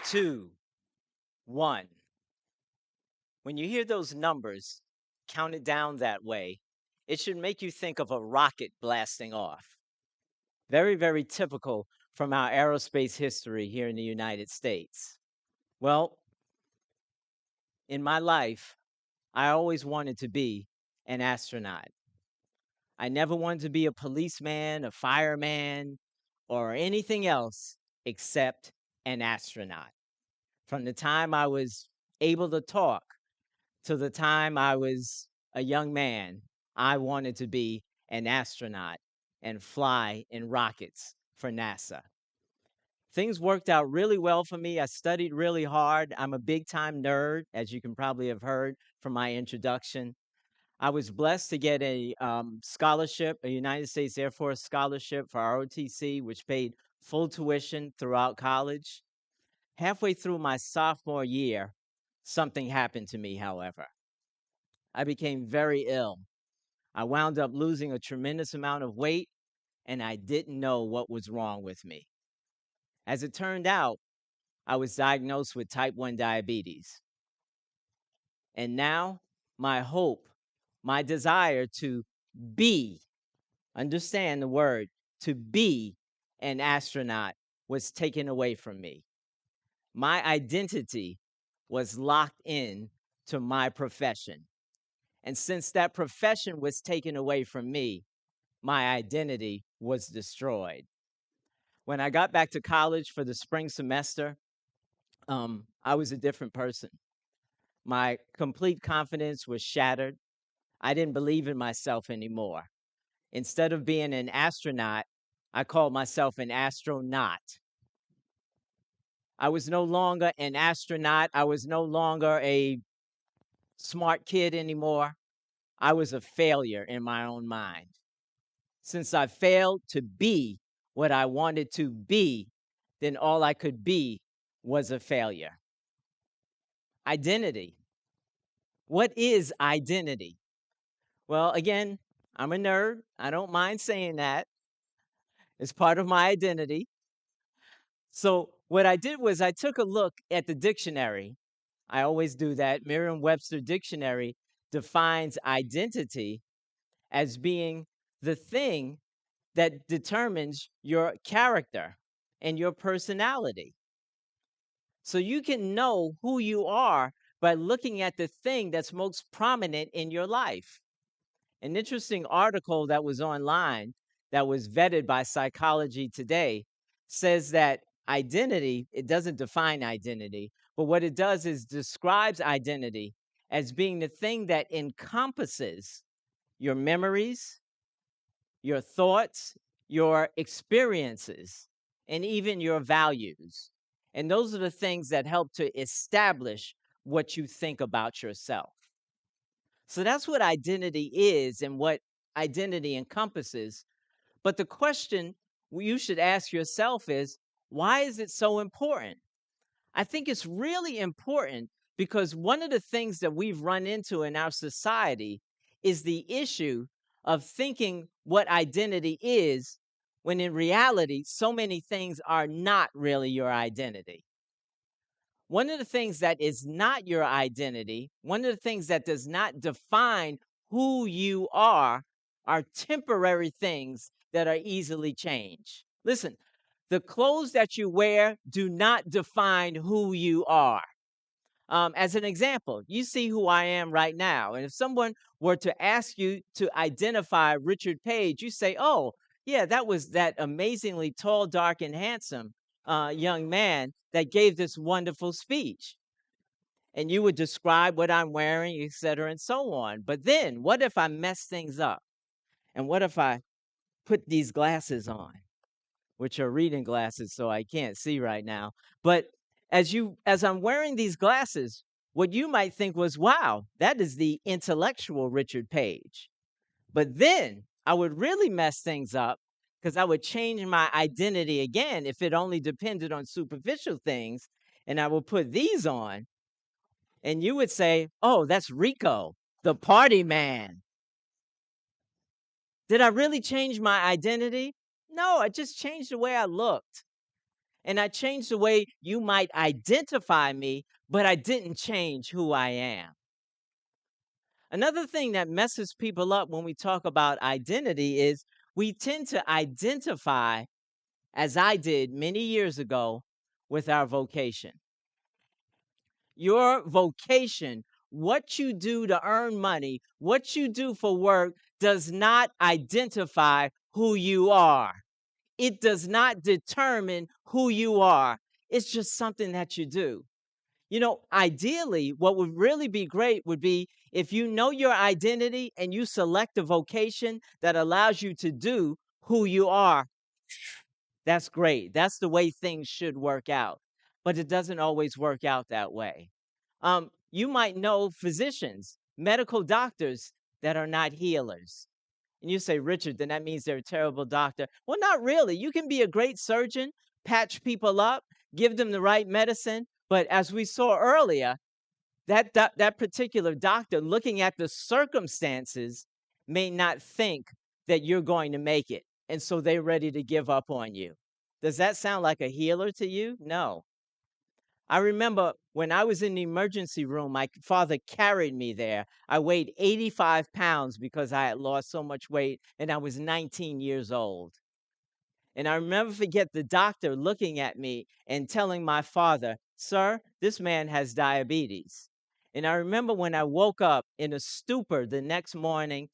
two, one. When you hear those numbers counted down that way, it should make you think of a rocket blasting off. Very, very typical from our aerospace history here in the United States. Well, in my life, I always wanted to be an astronaut. I never wanted to be a policeman, a fireman, or anything else except an astronaut. From the time I was able to talk to the time I was a young man, I wanted to be an astronaut and fly in rockets for NASA. Things worked out really well for me. I studied really hard. I'm a big time nerd, as you can probably have heard from my introduction. I was blessed to get a scholarship, a United States Air Force scholarship for ROTC, which paid full tuition throughout college. Halfway through my sophomore year, something happened to me, however. I became very ill. I wound up losing a tremendous amount of weight, and I didn't know what was wrong with me. As it turned out, I was diagnosed with type 1 diabetes. And now, my hope, my desire to be, understand the word, to be an astronaut was taken away from me. My identity was locked in to my profession. And since that profession was taken away from me, my identity was destroyed. When I got back to college for the spring semester, I was a different person. My complete confidence was shattered. I didn't believe in myself anymore. Instead of being an astronaut, I called myself an astronaut. I was no longer an astronaut. I was no longer a smart kid anymore. I was a failure in my own mind. Since I failed to be what I wanted to be, then all I could be was a failure. Identity. What is identity? Well, again, I'm a nerd. I don't mind saying that. It's part of my identity. So, what I did was I took a look at the dictionary. I always do that. Merriam-Webster dictionary defines identity as being the thing that determines your character and your personality. So you can know who you are by looking at the thing that's most prominent in your life. An interesting article that was online that was vetted by Psychology Today says that identity, it doesn't define identity, but what it does is describes identity as being the thing that encompasses your memories, your thoughts, your experiences, and even your values. And those are the things that help to establish what you think about yourself. So that's what identity is and what identity encompasses. But the question you should ask yourself is, why is it so important? I think it's really important because one of the things that we've run into in our society is the issue of thinking what identity is when in reality, so many things are not really your identity. One of the things that is not your identity, one of the things that does not define who you are temporary things that are easily changed. Listen, the clothes that you wear do not define who you are. As an example, you see who I am right now. And if someone were to ask you to identify Richard Page, you say, oh, yeah, that was that amazingly tall, dark, and handsome young man that gave this wonderful speech. And you would describe what I'm wearing, et cetera, and so on. But then what if I mess things up? And what if I put these glasses on, which are reading glasses, so I can't see right now. But as I'm wearing these glasses, what you might think was, wow, that is the intellectual Richard Page. But then I would really mess things up because I would change my identity again if it only depended on superficial things. And I would put these on, and you would say, oh, that's Rico, the party man. Did I really change my identity? No, I just changed the way I looked. And I changed the way you might identify me, but I didn't change who I am. Another thing that messes people up when we talk about identity is we tend to identify, as I did many years ago, with our vocation. Your vocation, what you do to earn money, what you do for work, does not identify who you are. It does not determine who you are. It's just something that you do. Ideally, what would really be great would be if you know your identity and you select a vocation that allows you to do who you are. That's great. That's the way things should work out. But it doesn't always work out that way. You might know physicians, medical doctors that are not healers. And you say, Richard, then that means they're a terrible doctor. Well, not really. You can be a great surgeon, patch people up, give them the right medicine. But as we saw earlier, that particular doctor, looking at the circumstances, may not think that you're going to make it. And so they're ready to give up on you. Does that sound like a healer to you? No. I remember when I was in the emergency room, my father carried me there. I weighed 85 pounds because I had lost so much weight and I was 19 years old. And I remember forget the doctor looking at me and telling my father, "Sir, this man has diabetes." And I remember when I woke up in a stupor the next morning,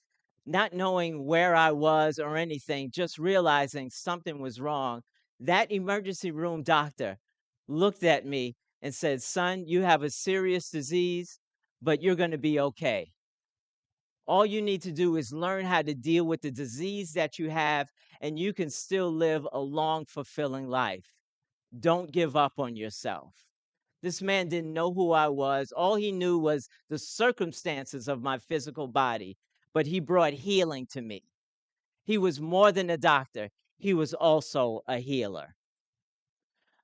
not knowing where I was or anything, just realizing something was wrong. That emergency room doctor looked at me and said, "Son, you have a serious disease, but you're going to be okay. All you need to do is learn how to deal with the disease that you have, and you can still live a long, fulfilling life. Don't give up on yourself." This man didn't know who I was. All he knew was the circumstances of my physical body, but he brought healing to me. He was more than a doctor, he was also a healer.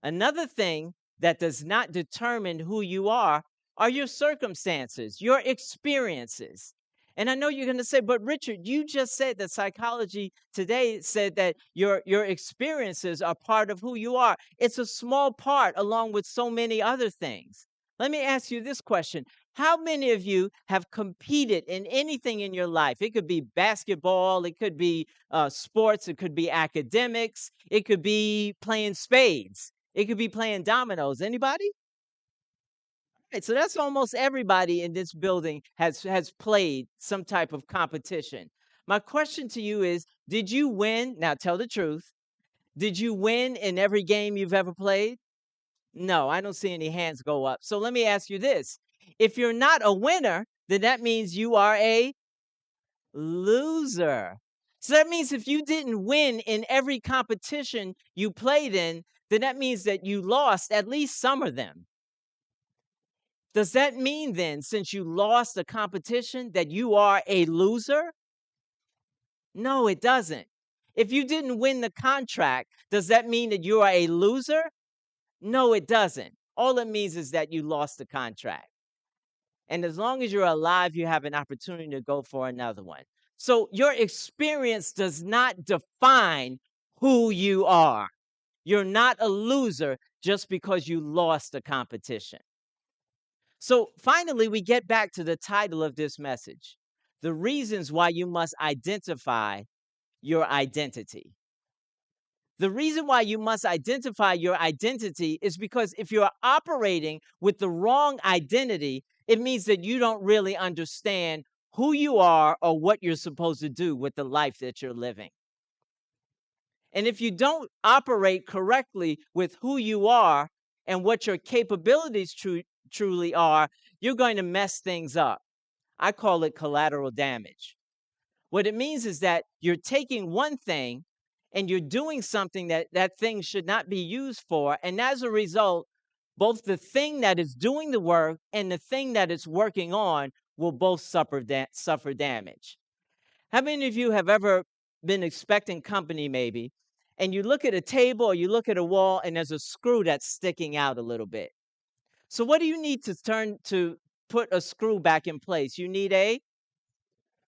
Another thing that does not determine who you are your circumstances, your experiences. And I know you're going to say, but Richard, you just said that psychology today said that your experiences are part of who you are. It's a small part along with so many other things. Let me ask you this question. How many of you have competed in anything in your life? It could be basketball, it could be sports, it could be academics, it could be playing spades. It could be playing dominoes. Anybody? Right, so that's almost everybody in this building has played some type of competition. My question to you is, did you win? Now tell the truth. Did you win in every game you've ever played? No, I don't see any hands go up. So let me ask you this. If you're not a winner, then that means you are a loser. So that means if you didn't win in every competition you played in, then that means that you lost at least some of them. Does that mean then, since you lost a competition, that you are a loser? No, it doesn't. If you didn't win the contract, does that mean that you are a loser? No, it doesn't. All it means is that you lost the contract. And as long as you're alive, you have an opportunity to go for another one. So your experience does not define who you are. You're not a loser just because you lost a competition. So finally, we get back to the title of this message, the reasons why you must identify your identity. The reason why you must identify your identity is because if you're operating with the wrong identity, it means that you don't really understand who you are or what you're supposed to do with the life that you're living. And if you don't operate correctly with who you are and what your capabilities truly are, you're going to mess things up. I call it collateral damage. What it means is that you're taking one thing and you're doing something that that thing should not be used for. And as a result, both the thing that is doing the work and the thing that it's working on will both suffer damage. How many of you have ever been expecting company maybe, and you look at a table or you look at a wall and there's a screw that's sticking out a little bit? So what do you need to put a screw back in place? You need a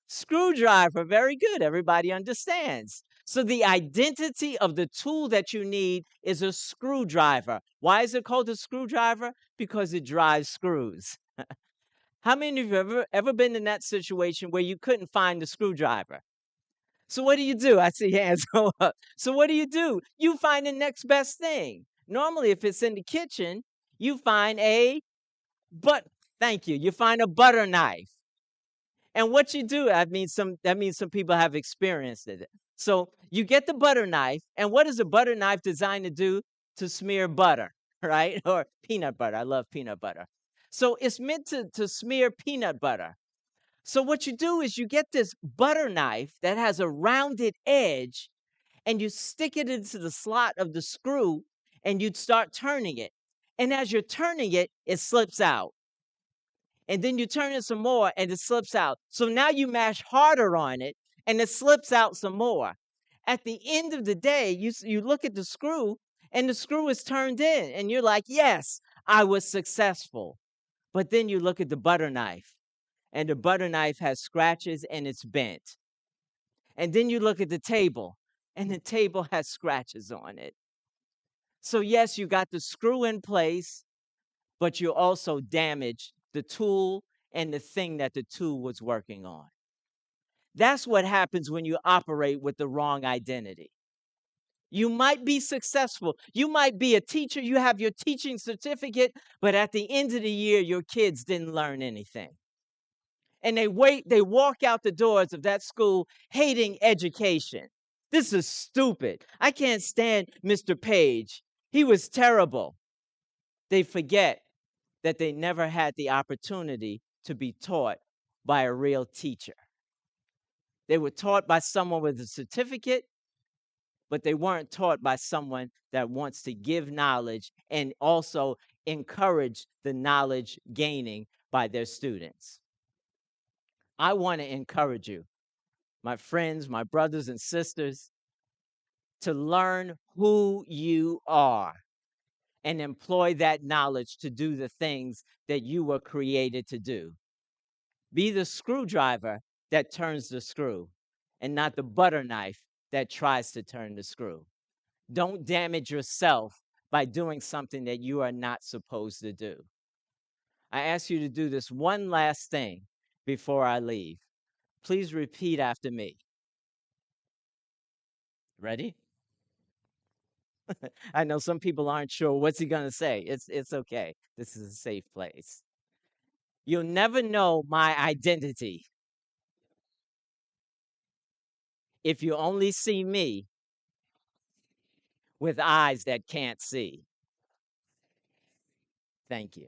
screwdriver. Very good. Everybody understands. So the identity of the tool that you need is a screwdriver. Why is it called a screwdriver? Because it drives screws. How many of you have ever been in that situation where you couldn't find the screwdriver? So what do? I see hands go up. So what do? You find the next best thing. Normally, if it's in the kitchen, you find but thank you. You find a butter knife. And what you do, that means some people have experienced it. So you get the butter knife, and what is a butter knife designed to do? To smear butter, right? Or peanut butter. I love peanut butter. So it's meant to smear peanut butter. So what you do is you get this butter knife that has a rounded edge, and you stick it into the slot of the screw, and you start turning it. And as you're turning it, it slips out. And then you turn it some more and it slips out. So now you mash harder on it and it slips out some more. At the end of the day, you look at the screw and the screw is turned in and you're like, yes, I was successful. But then you look at the butter knife and the butter knife has scratches and it's bent. And then you look at the table and the table has scratches on it. So yes, you got the screw in place, but you also damaged the tool and the thing that the tool was working on. That's what happens when you operate with the wrong identity. You might be successful. You might be a teacher. You have your teaching certificate, but at the end of the year, your kids didn't learn anything. And they walk out the doors of that school hating education. This is stupid. I can't stand Mr. Page. He was terrible. They forget that they never had the opportunity to be taught by a real teacher. They were taught by someone with a certificate, but they weren't taught by someone that wants to give knowledge and also encourage the knowledge gaining by their students. I want to encourage you, my friends, my brothers and sisters, to learn who you are and employ that knowledge to do the things that you were created to do. Be the screwdriver that turns the screw and not the butter knife that tries to turn the screw. Don't damage yourself by doing something that you are not supposed to do. I ask you to do this one last thing before I leave. Please repeat after me. Ready? I know some people aren't sure what's he going to say. It's okay. This is a safe place. You'll never know my identity if you only see me with eyes that can't see. Thank you.